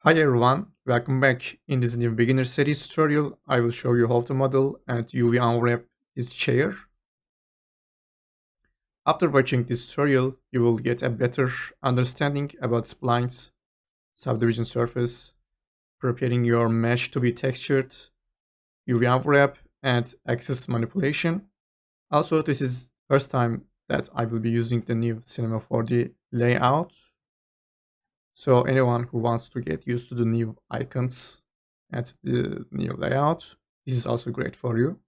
Hi everyone, welcome back. In this new beginner series tutorial, I will show you how to model and UV unwrap this chair. After watching this tutorial, you will get a better understanding about splines, subdivision surface, preparing your mesh to be textured, UV unwrap, and axis manipulation. Also, this is first time that I will be using the new Cinema 4D layout. So anyone who wants to get used to the new icons and the new layout, this is also great for you.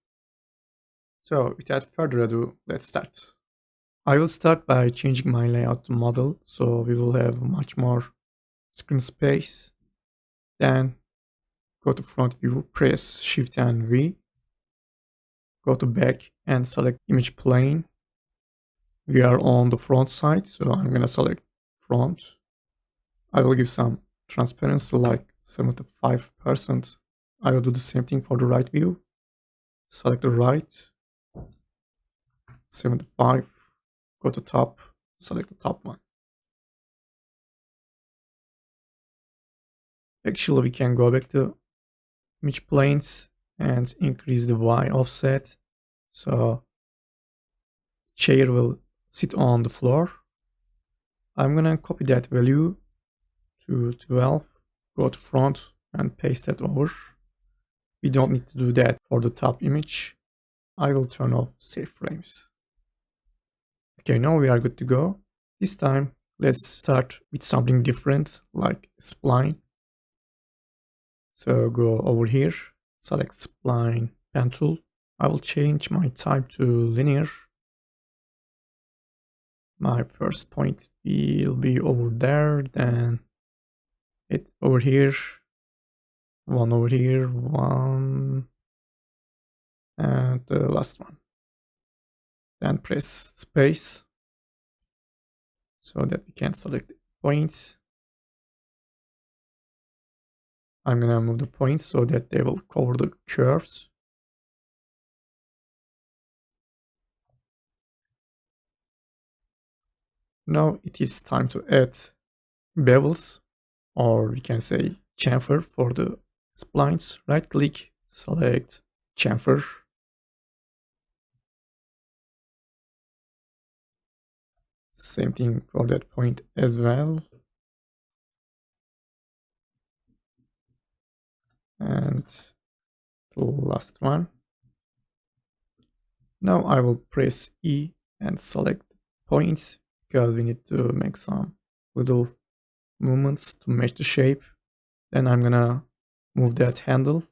So without further ado, let's start. I will start by changing my layout to model, so we will have much more screen space. Then go to front view, press Shift and V. Go to back and select image plane. We are on the front side, so I'm gonna select front. I will give some transparency like 75%. I will do the same thing for the right view. Select the right, 75, go to top, select the top one. Actually, we can go back to image planes and increase the Y offset. So chair will sit on the floor. I'm gonna copy that value to 12, go to front and paste that over. We don't need to do that for the top image. I will turn off save frames. Okay, now we are good to go. This time, let's start with something different, like spline. So go over here, select spline pen tool. I will change my type to linear. My first point will be over there, then it over here, one over here, one, and the last one. Then press space so that we can select the points. I'm gonna move the points so that they will cover the curves. Now it is time to add bevels, or we can say chamfer for the splines. Right click, select chamfer. Same thing for that point as well. And the last one. Now I will press E and select points because we need to make some little movements to match the shape. Then I'm gonna move that handle.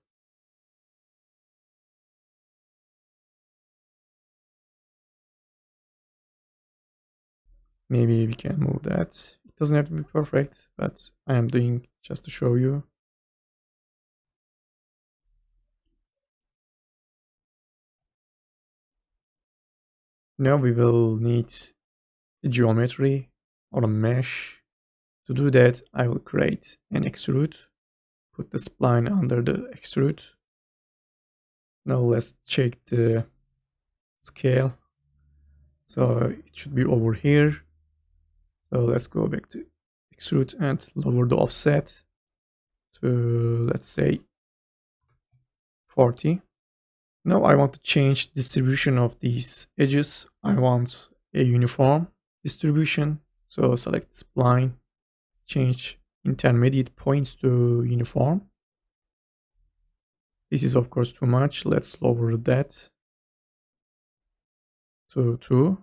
Maybe we can move that. It doesn't have to be perfect, but I am doing just to show you. Now we will need a geometry or a mesh. To do that, I will create an extrude, put the spline under the extrude. Now let's check the scale. So it should be over here. So let's go back to extrude and lower the offset to, let's say, 40. Now I want to change distribution of these edges. I want a uniform distribution. So select spline, change intermediate points to uniform. This is of course too much. Let's lower that to 2.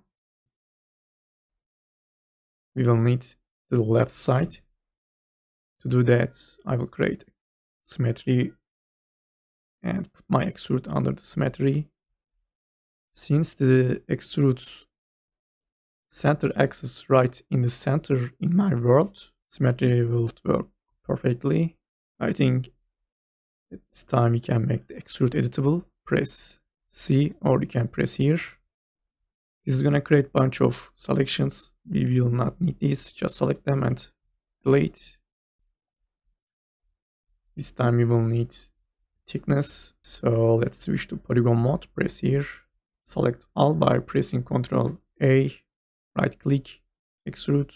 We will need the left side. To do that, I will create symmetry and put my extrude under the symmetry. Since the extrude's center axis right in the center in my world, symmetry will work perfectly. I think it's time we can make the extrude editable. Press C or you can press here. This is gonna create a bunch of selections. We will not need these, just select them and delete. This time we will need thickness. So let's switch to polygon mode, press here. Select all by pressing Ctrl A, right click, extrude.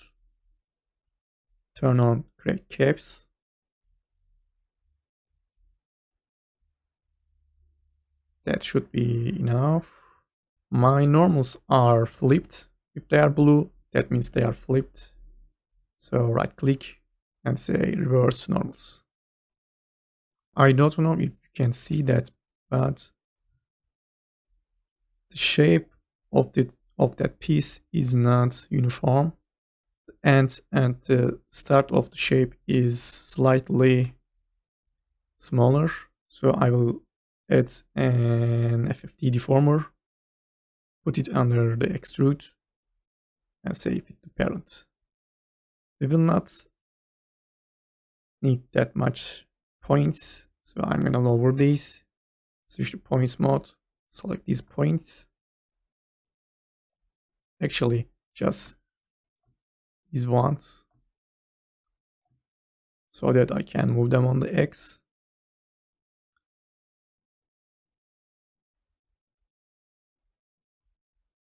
Turn on create caps. That should be enough. My normals are flipped. If they are blue, that means they are flipped. So right click and say reverse normals. I don't know if you can see that, but the shape of that piece is not uniform. The end and the start of the shape is slightly smaller. So I will add an FFD deformer, put it under the extrude, and save it to parent. We will not need that much points, so I'm gonna lower these, switch to points mode, select these points. Actually, just these ones, so that I can move them on the X.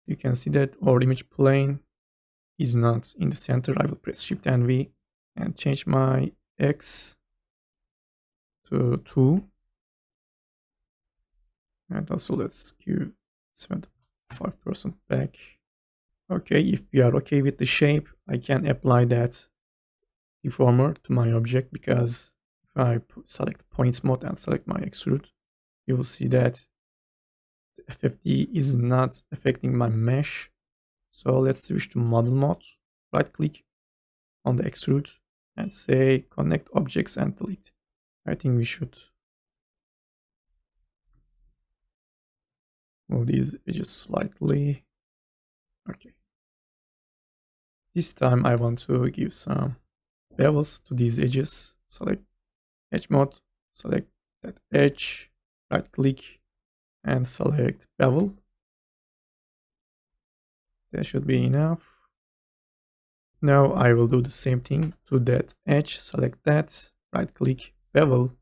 You can see that our image plane is not in the center. I will press Shift and V and change my X to 2. And also let's give 75% back. Okay, if we are okay with the shape, I can apply that deformer to my object, because if I select points mode and select my extrude, you will see that the FFD is not affecting my mesh. So let's switch to model mode, right click on the extrude and say connect objects and delete. I think we should move these edges slightly. Okay. This time I want to give some bevels to these edges. Select edge mode, select that edge, right click and select bevel. That should be enough. Now I will do the same thing to that edge, select that, right click, bevel.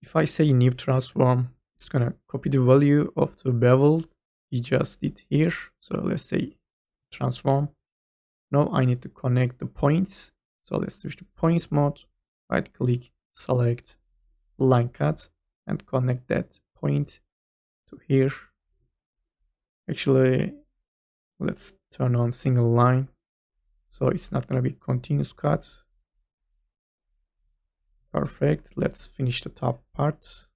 If I say new transform, it's gonna copy the value of the bevel we just did here. So let's say transform. Now I need to connect the points. So let's switch to points mode, right click, select line cut and connect that point to here. Actually, let's turn on single line, so it's not going to be continuous cuts. Perfect. Let's finish the top part.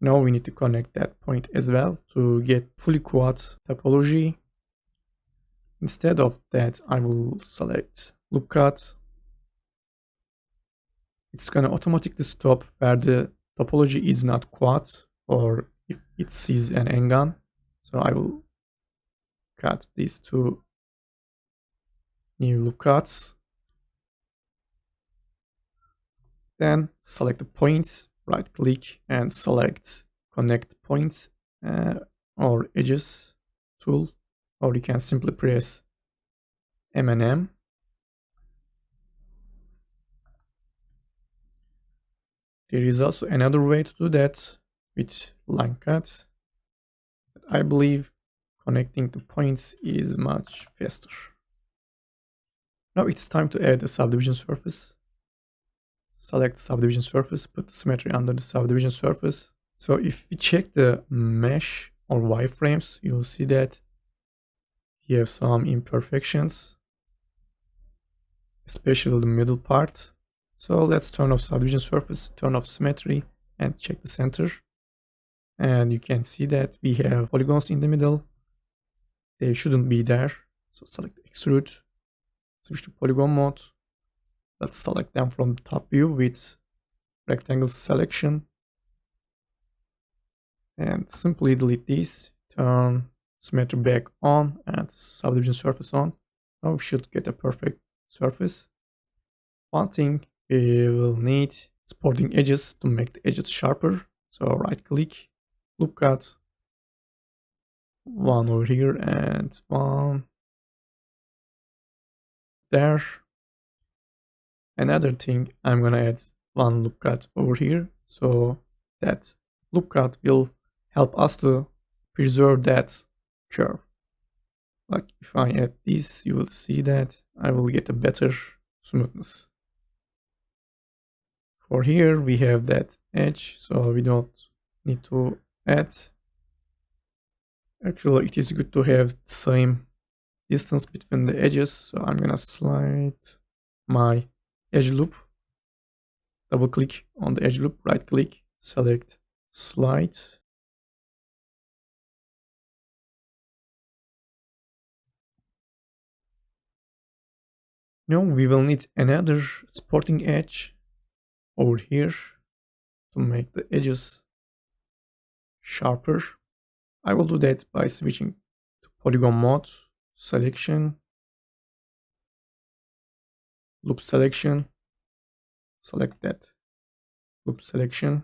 Now we need to connect that point as well to get fully quad topology. Instead of that, I will select loop cut. It's going to automatically stop where the topology is not quad or if it sees an n-gon. So I will cut these two new loop cuts. Then select the points, right click and select connect points or edges tool, or you can simply press M and M. There is also another way to do that with line cut, but I believe connecting the points is much faster. Now it's time to add a subdivision surface. Select subdivision surface, put the symmetry under the subdivision surface. So if we check the mesh or wireframes, you'll see that you have some imperfections, especially the middle part. So let's turn off subdivision surface, turn off symmetry, and check the center. And you can see that we have polygons in the middle. They shouldn't be there. So select extrude, switch to polygon mode. Let's select them from top view with rectangle selection. And simply delete these, turn symmetry back on and subdivision surface on. Now we should get a perfect surface. One thing we will need supporting edges to make the edges sharper. So right click, loop cut, one over here and one there. Another thing, I'm gonna add one loop cut over here, so that loop cut will help us to preserve that curve. Like if I add this, you will see that I will get a better smoothness. For here, we have that edge, so we don't need to add. Actually, it is good to have the same distance between the edges, so I'm gonna slide my edge loop. Double click on the edge loop, right click, select slide. Now we will need another supporting edge over here to make the edges sharper. I will do that by switching to polygon mode, selection, loop selection, select that loop selection,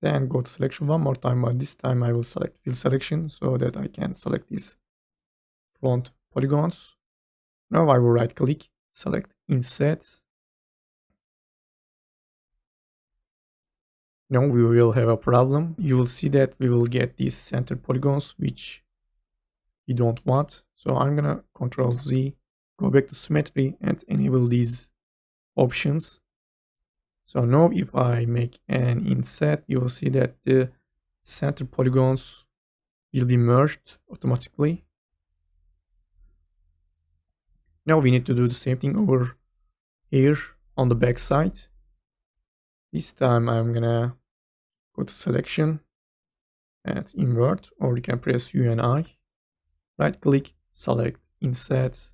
then go to selection one more time, but this time I will select fill selection so that I can select these front polygons. Now I will right click, select inset. Now we will have a problem. You will see that we will get these center polygons which we don't want. So I'm gonna Control Z, go back to symmetry and enable these options. So now if I make an inset, you will see that the center polygons will be merged automatically. Now we need to do the same thing over here on the back side. This time I'm gonna go to selection and invert, or you can press U and I. Right click, select inset.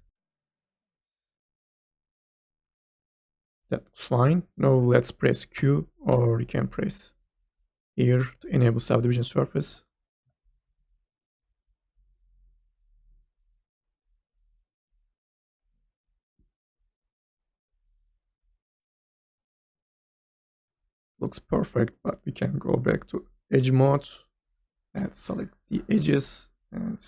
That's fine. Now let's press Q, or you can press here to enable subdivision surface. Looks perfect, but we can go back to edge mode and select the edges and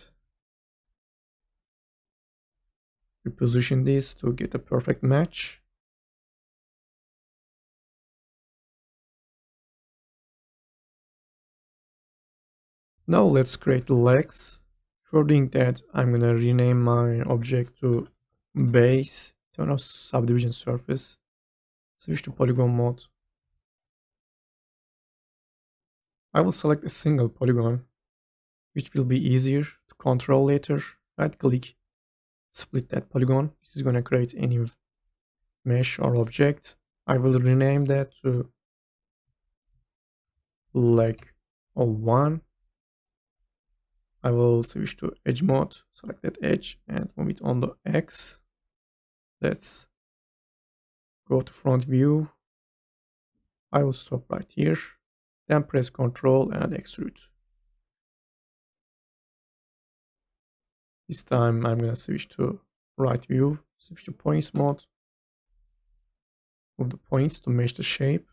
reposition this to get a perfect match. Now let's create the legs. For doing that, I'm gonna rename my object to base, turn off subdivision surface, switch to polygon mode. I will select a single polygon, which will be easier to control later. Right click, split that polygon. This is gonna create a new mesh or object. I will rename that to leg of 1. I will switch to edge mode, select that edge and move it on the X. Let's go to front view. I will stop right here, then press Ctrl and extrude. This time I'm gonna switch to right view, switch to points mode, move the points to match the shape.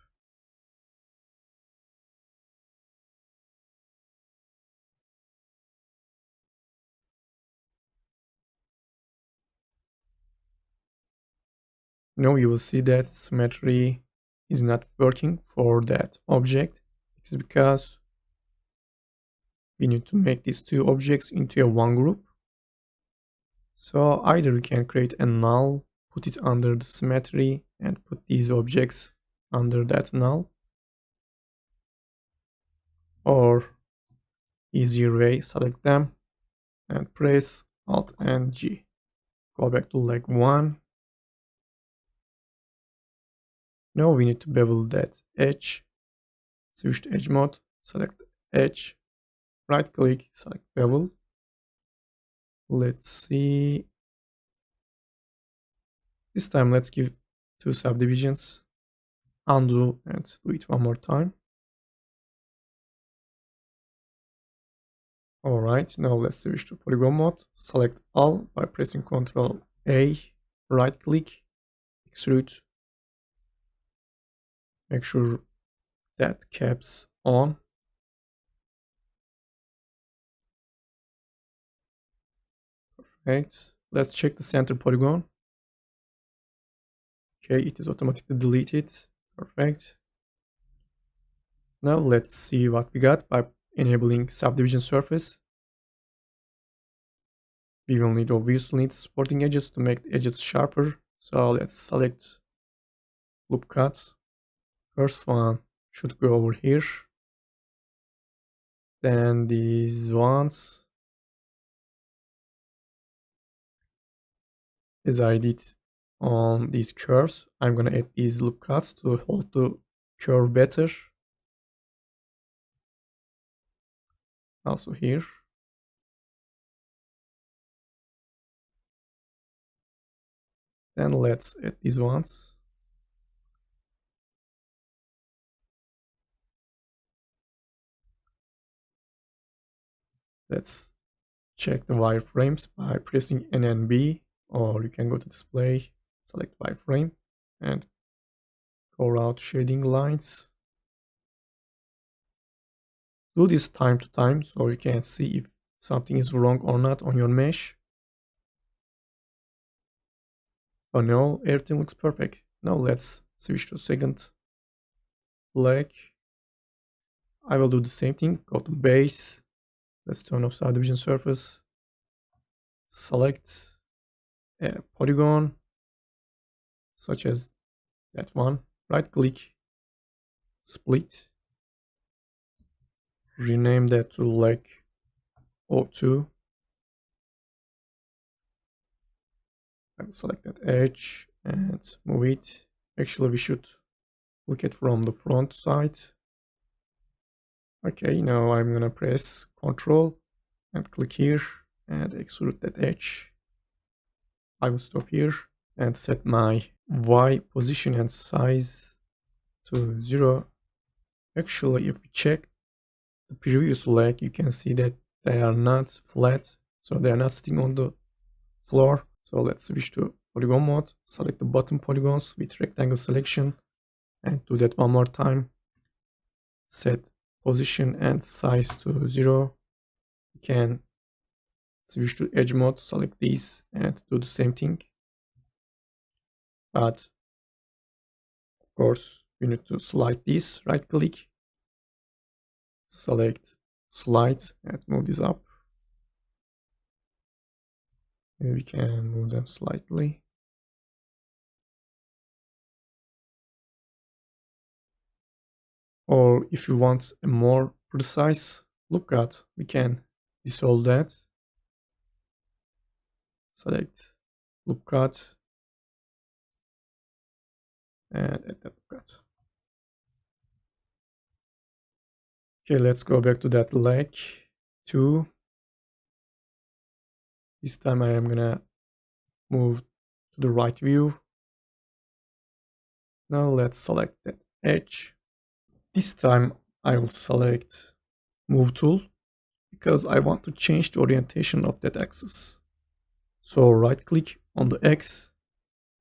Now you will see that symmetry is not working for that object. It is because we need to make these two objects into a one group. So either we can create a null, put it under the symmetry and put these objects under that null. Or easier way, select them and press Alt and G. Go back to leg 1. Now we need to bevel that edge. Switch to edge mode, select edge, right click, select bevel. Let's see. This time let's give 2 subdivisions. Undo and do it one more time. Alright, now let's switch to polygon mode. Select all by pressing Ctrl A, right click, extrude. Make sure that caps on. Perfect. Let's check the center polygon. Okay, it is automatically deleted. Perfect. Now let's see what we got by enabling subdivision surface. We will obviously need supporting edges to make the edges sharper. So let's select loop cuts. First one should go over here. Then these ones, as I did on these curves, I'm gonna add these loop cuts to hold the curve better. Also here. Then let's add these ones. Let's check the wireframes by pressing N and B, or you can go to display, select wireframe, and go around shading lines. Do this time to time so you can see if something is wrong or not on your mesh. Oh no, everything looks perfect. Now let's switch to second leg. I will do the same thing. Go to base. Let's turn off subdivision surface. Select a polygon, such as that one. Right click, split. Rename that to leg 02. I will select that edge and move it. Actually, we should look at from the front side. Okay, now I'm gonna press Ctrl and click here and extrude that edge. I will stop here and set my Y position and size to 0. Actually, if we check the previous leg, you can see that they are not flat, so they are not sitting on the floor. So let's switch to polygon mode, select the bottom polygons with rectangle selection, and do that one more time. Set position and size to 0. You can switch to edge mode, select these, and do the same thing. But of course, we need to slide this. Right click, select slide, and move this up. Maybe we can move them slightly. Or if you want a more precise loop cut, we can dissolve that. Select loop cut and add that loop cut. Okay, let's go back to that leg 2. This time I am gonna move to the right view. Now let's select that edge. This time I will select move tool because I want to change the orientation of that axis. So right click on the X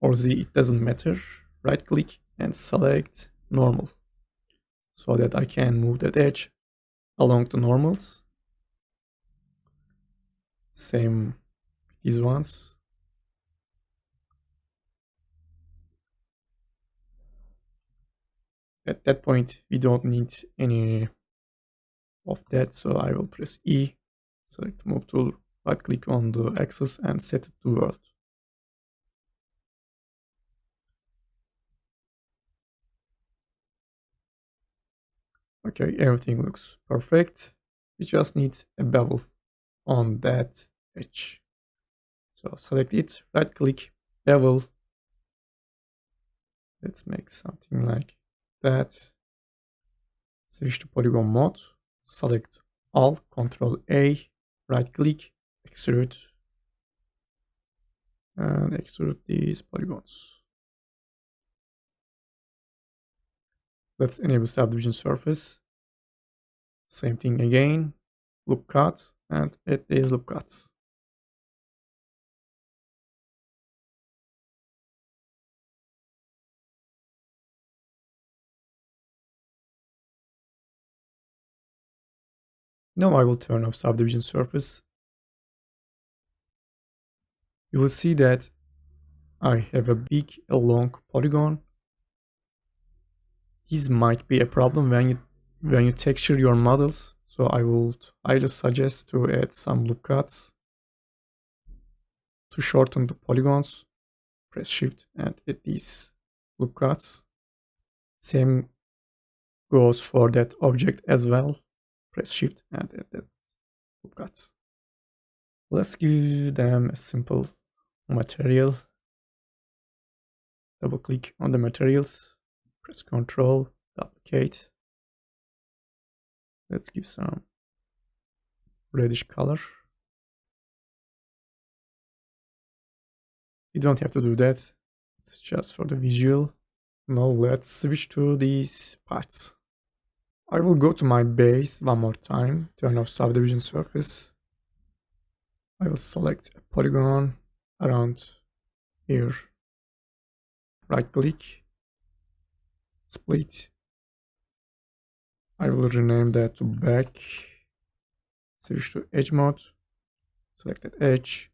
or Z, it doesn't matter. Right click and select normal so that I can move that edge along the normals. Same with these ones. At that point, we don't need any of that, so I will press E, select move tool, right click on the axis and set it to world. Okay, everything looks perfect. We just need a bevel on that edge. So select it, right click, bevel. Let's make something like that. Switch to polygon mode, select Alt, Ctrl A, right click, extrude, and extrude these polygons. Let's enable subdivision surface. Same thing again, loop cut, and add these loop cuts. Now I will turn off subdivision surface. You will see that I have a big, long polygon. This might be a problem when you texture your models. So I would highly suggest to add some loop cuts to shorten the polygons. Press Shift and add these loop cuts. Same goes for that object as well. Press shift and add that loop cut. Let's give them a simple material. Double click on the materials, press Ctrl, duplicate. Let's give some reddish color. You don't have to do that. It's just for the visual. Now let's switch to these parts. I will go to my base one more time, turn off subdivision surface. I will select a polygon around here. Right click, split. I will rename that to back. Switch to edge mode. Select that edge.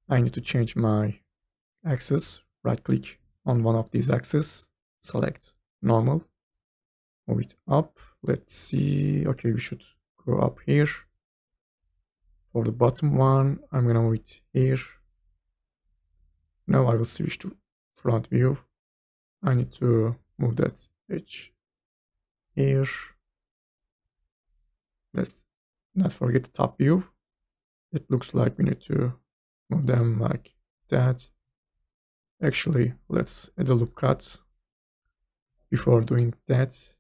I need to change my axis. Right click on one of these axes. Select normal. Move it up. Let's see. Okay, we should go up here. For the bottom one, I'm gonna move it here. Now I will switch to front view. I need to move that edge here. Let's not forget the top view. It looks like we need to move them like that. Actually, let's add a loop cut before doing that.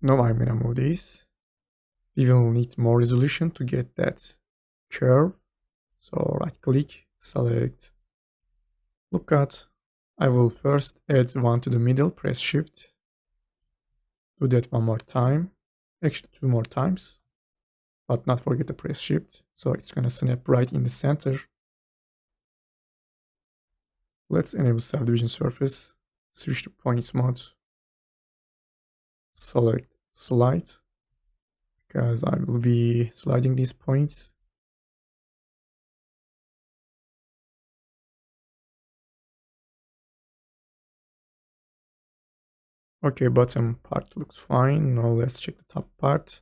Now I'm gonna move this. We will need more resolution to get that curve. So right click, select loop cut. I will first add one to the middle, press shift. Do that one more time. Actually 2 more times. But not forget to press shift. So it's gonna snap right in the center. Let's enable subdivision surface. Switch to points mode. Select slide, because I will be sliding these points. Okay, bottom part looks fine. Now let's check the top part.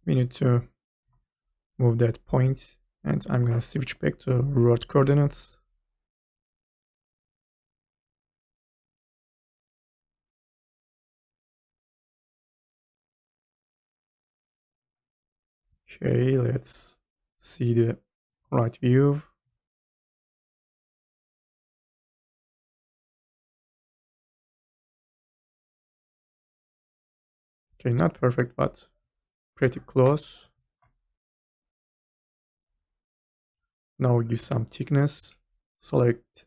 We need to move that point, and I'm gonna switch back to root coordinates. Okay, let's see the right view. Okay, not perfect, but pretty close. Now we give some thickness. Select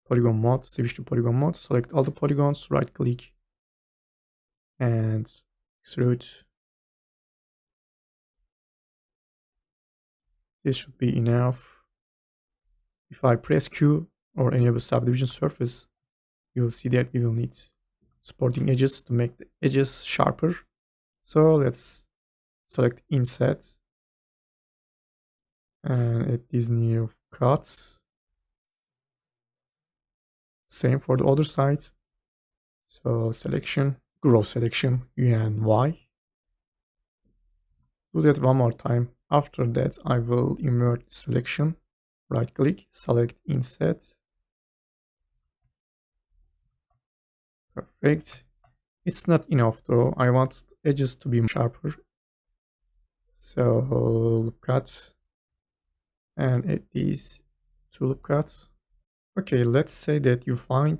polygon mode, switch to polygon mode, select all the polygons, right click, and extrude. This should be enough. If I press Q or enable subdivision surface, you will see that we will need supporting edges to make the edges sharper. So let's select inset and add these new cuts. Same for the other side. So selection, grow selection, U and Y. Do that one more time. After that, I will invert selection. Right click, select inset. Perfect. It's not enough though. I want the edges to be sharper. So loop cut and add these 2 loop cuts. Okay, let's say that you find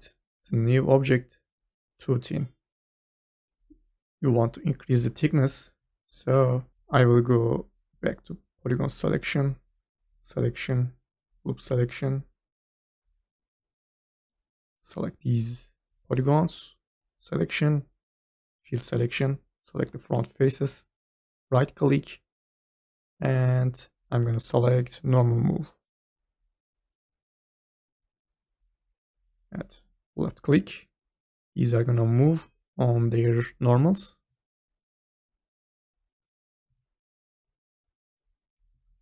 the new object too thin. You want to increase the thickness. So I will go back to polygon selection, loop selection. Select these polygons, selection, field selection, select the front faces, right click, and I'm gonna select normal move. And left click, these are gonna move on their normals.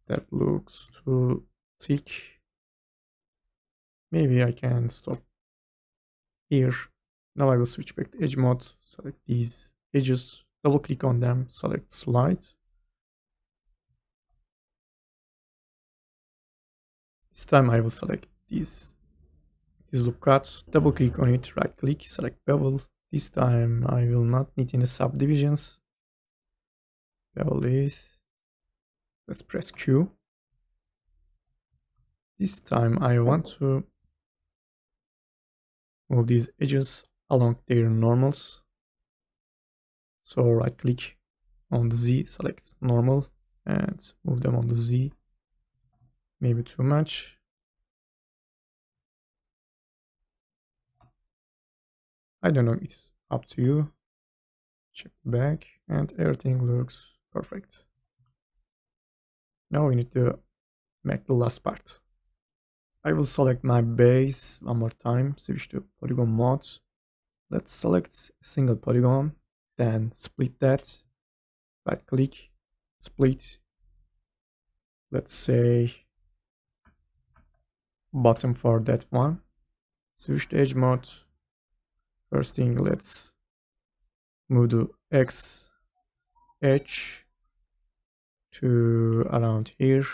That looks too thick. Maybe I can stop here. Now I will switch back to edge mode, select these edges, double click on them, select slide. This time I will select these this loop cut, double click on it, right click, select bevel. This time I will not need any subdivisions. Bevel is, let's press Q. This time I want to move these edges along their normals. So right click on the Z, select normal and move them on the Z. Maybe too much. I don't know, it's up to you. Check back and everything looks perfect. Now we need to make the last part. I will select my base one more time, switch to polygon mode. Let's select a single polygon, then split that. Right click, split. Let's say bottom for that one. Switch to edge mode. First thing, let's move the X edge to around here.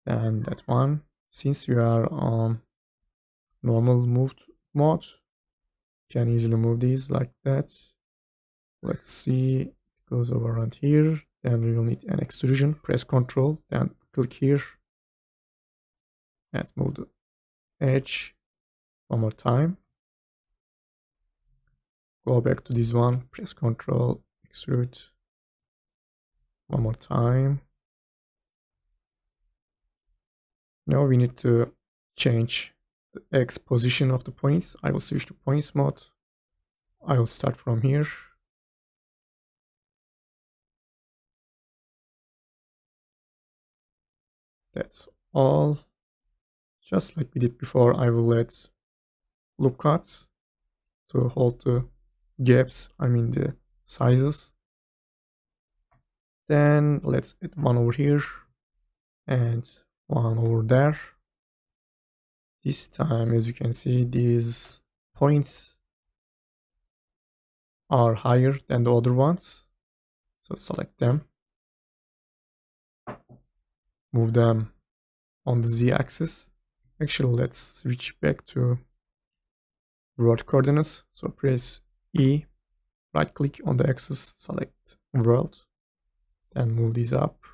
Then that one. Since we are on normal moved mode, can easily move these like that. Let's see, it goes over around here. Then we will need an extrusion. Press Ctrl, then click here and move the edge one more time. Go back to this one, press Ctrl, extrude one more time. Now we need to change the X position of the points. I will switch to points mode. I will start from here. That's all. Just like we did before, I will add loop cuts to hold the gaps, I mean the sizes. Then let's add one over here and one over there. This time, as you can see, these points are higher than the other ones. So select them. Move them on the Z-axis. Actually, let's switch back to world coordinates. So press E, right click on the axis, select world, then move these up.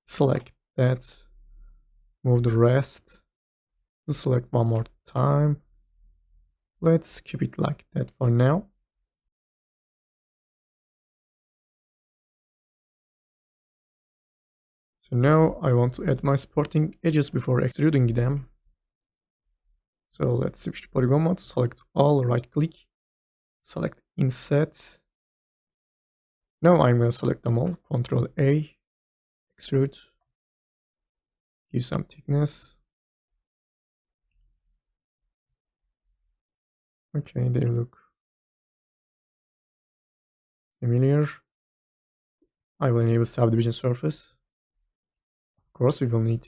Select that, move the rest, select one more time. Let's keep it like that for now. So now I want to add my supporting edges before extruding them. So let's switch to polygon mode, select all, right click, select inset. Now I'm going to select them all, Ctrl A, extrude, give some thickness. Okay, they look familiar. I will enable subdivision surface. Of course, we will need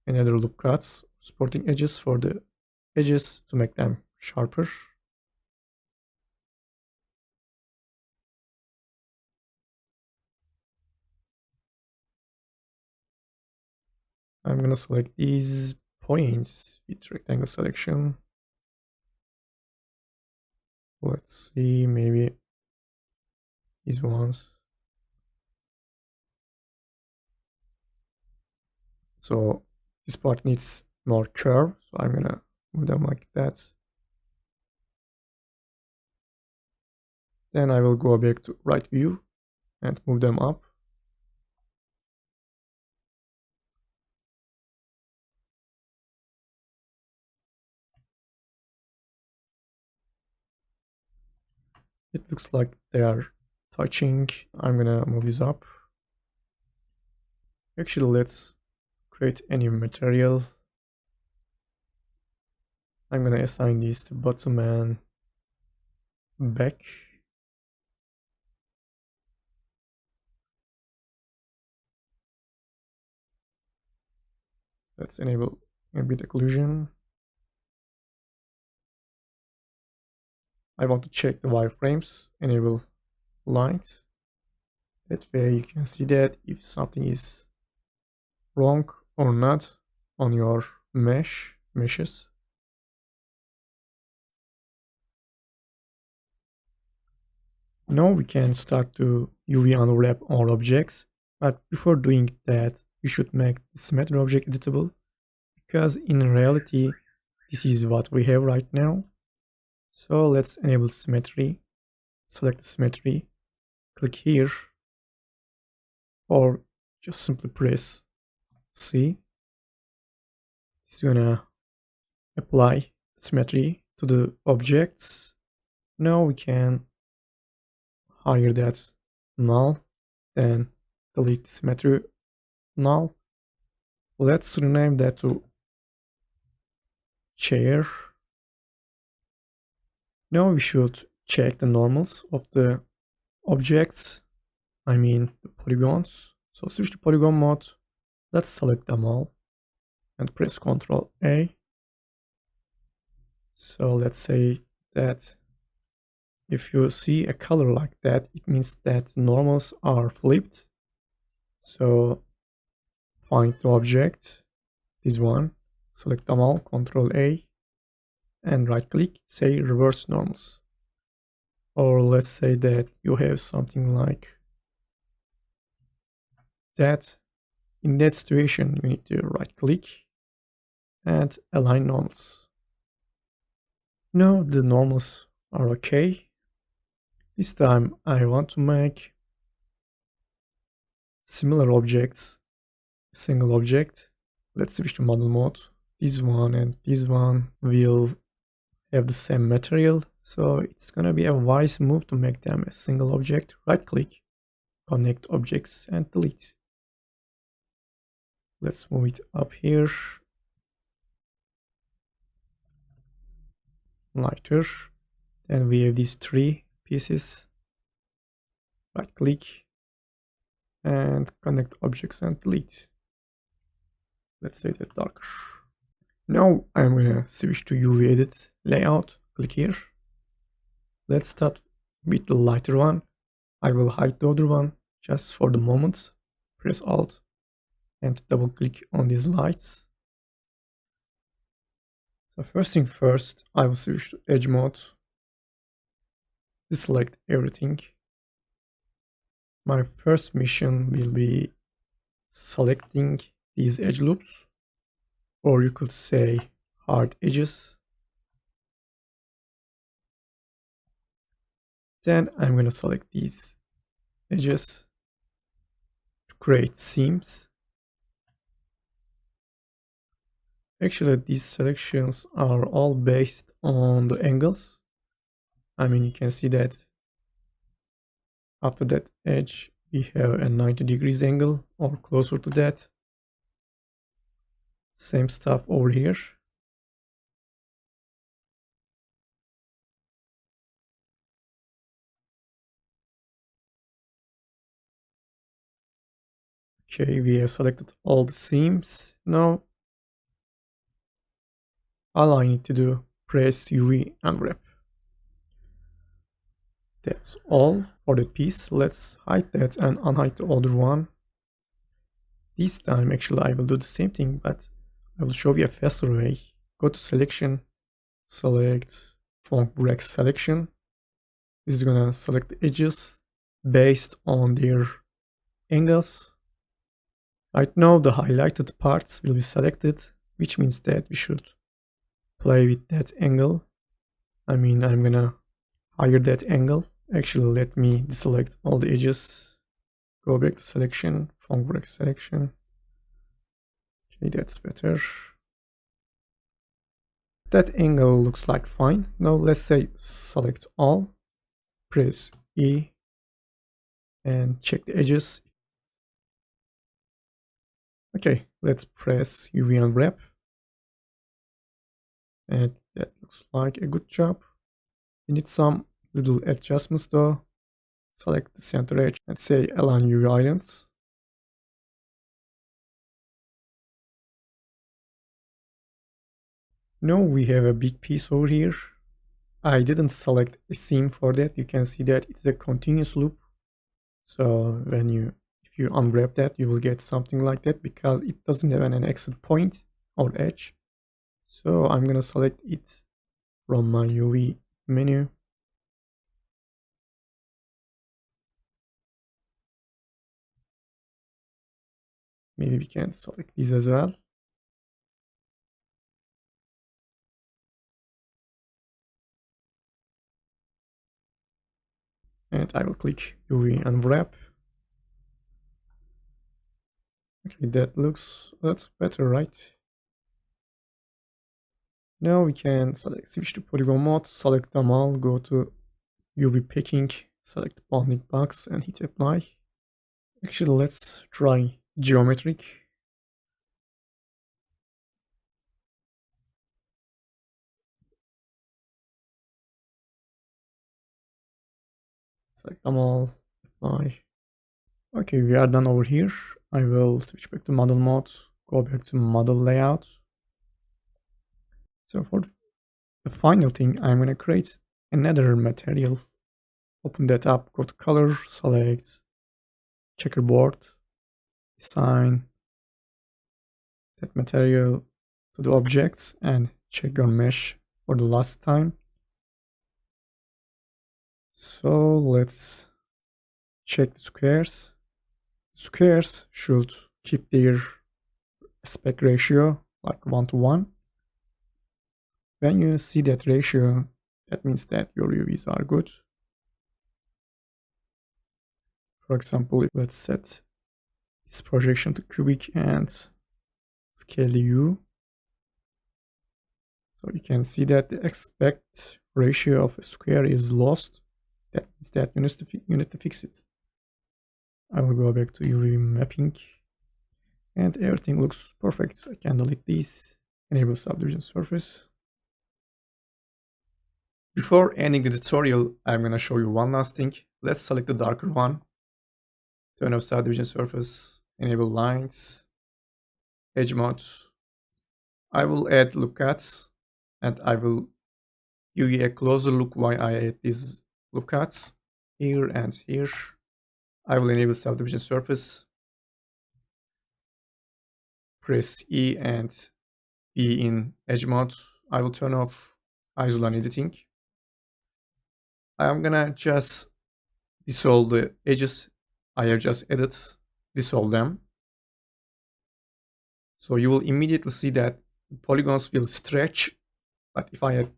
another loop cuts, supporting edges for the edges to make them sharper. I'm going to select these points with rectangle selection. Let's see, maybe these ones. So this part needs more curve, so I'm going to move them like that. Then I will go back to right view and move them up. It looks like they are touching. I'm gonna move this up. Actually, let's create a new material. I'm gonna assign these to bottom and back. Let's enable ambient occlusion. I want to check the wireframes, enable lines. That way you can see that if something is wrong or not on your mesh. meshes. Now we can start to UV unwrap our objects, but before doing that, we should make the symmetry object editable, because in reality, this is what we have right now. So let's enable symmetry, select the symmetry, click here, or just simply press C. It's gonna apply symmetry to the objects. Now we can hire that null, then delete the symmetry null. Let's rename that to chair. Now we should check the normals of the objects, I mean the polygons. So switch to polygon mode. Let's select them all and press Ctrl A. So let's say that if you see a color like that, it means that normals are flipped. So find the object, this one, select them all, Ctrl A, and right click, say reverse normals. Or let's say that you have something like that. In that situation, you need to right click and align normals. Now the normals are okay. This time I want to make similar objects, a single object. Let's switch to model mode. This one and this one will have the same material, so it's gonna be a wise move to make them a single object. Right click, connect objects and delete. Let's move it up here, lighter. Then we have these three pieces. Right click and connect objects and delete. Let's say that darker. Now I'm gonna switch to UV edit layout. Click here. Let's start with the lighter one. I will hide the other one just for the moment. Press Alt and double click on these lights. So first thing first, I will switch to edge mode. Deselect everything. My first mission will be selecting these edge loops, or you could say hard edges. Then I'm going to select these edges to create seams. Actually, these selections are all based on the angles. I mean, you can see that after that edge, we have a 90 degrees angle or closer to that. Same stuff over here. Okay, we have selected all the seams. Now, all I need to do, press UV Unwrap. That's all for the piece. Let's hide that and unhide the other one. This time, actually, I will do the same thing, but I will show you a faster way. Go to Selection, select Funk Break Selection. This is gonna select the edges based on their angles. Right now, the highlighted parts will be selected, which means that we should play with that angle. I mean, I'm gonna higher that angle. Actually, let me deselect all the edges. Go back to Selection, Funk Break Selection. Okay, that's better. That angle looks like fine. Now let's say select all, press E, and check the edges. Okay, let's press UV Unwrap. And that looks like a good job. We need some little adjustments though. Select the center edge and say align UV islands. Now we have a big piece over here. I didn't select a seam for that. You can see that it's a continuous loop. So if you unwrap that, you will get something like that because it doesn't have an exit point or edge. So I'm gonna select it from my UV menu. Maybe we can select these as well. And I will click UV Unwrap. Okay, that's better, right? Now we can switch to polygon mode, select them all, go to UV picking, select bounding box and hit apply. Actually, let's try geometric. Select them all, apply. Okay, we are done over here. I will switch back to model mode, go back to model layout. So for the final thing, I'm gonna create another material. Open that up, go to color, select checkerboard, assign that material to the objects and check your mesh for the last time. So let's check the squares. Squares should keep their aspect ratio like 1:1. When you see that ratio, that means that your UVs are good. For example, let's set its projection to cubic and scale the U. So you can see that the aspect ratio of a square is lost. That means that you need to fix it. I will go back to UV mapping and everything looks perfect. I can delete these, enable subdivision surface. Before ending the tutorial, I'm gonna show you one last thing. Let's select the darker one, turn off subdivision surface, enable lines, edge mode. I will add loop cuts and I will give you a closer look why I add these loop cuts here and here. I will enable subdivision surface, press E and B in edge mode. I will turn off isoline editing. I'm gonna just dissolve the edges I have just added, dissolve them. So you will immediately see that the polygons will stretch, but if I add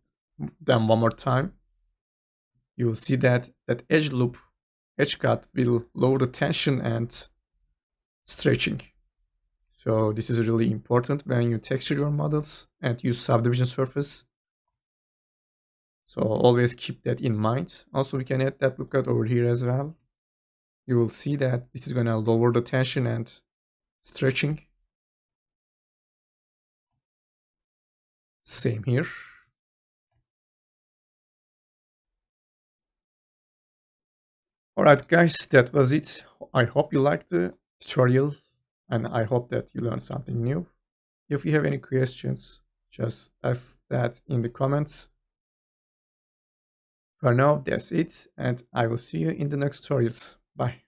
them one more time, you will see that that edge cut will lower the tension and stretching. So this is really important when you texture your models and use subdivision surface. So always keep that in mind. Also, we can add that loop cut over here as well. You will see that this is going to lower the tension and stretching. Same here. Alright guys, that was it. I hope you liked the tutorial and I hope that you learned something new. If you have any questions, just ask that in the comments. For now, that's it, and I will see you in the next tutorials. Bye.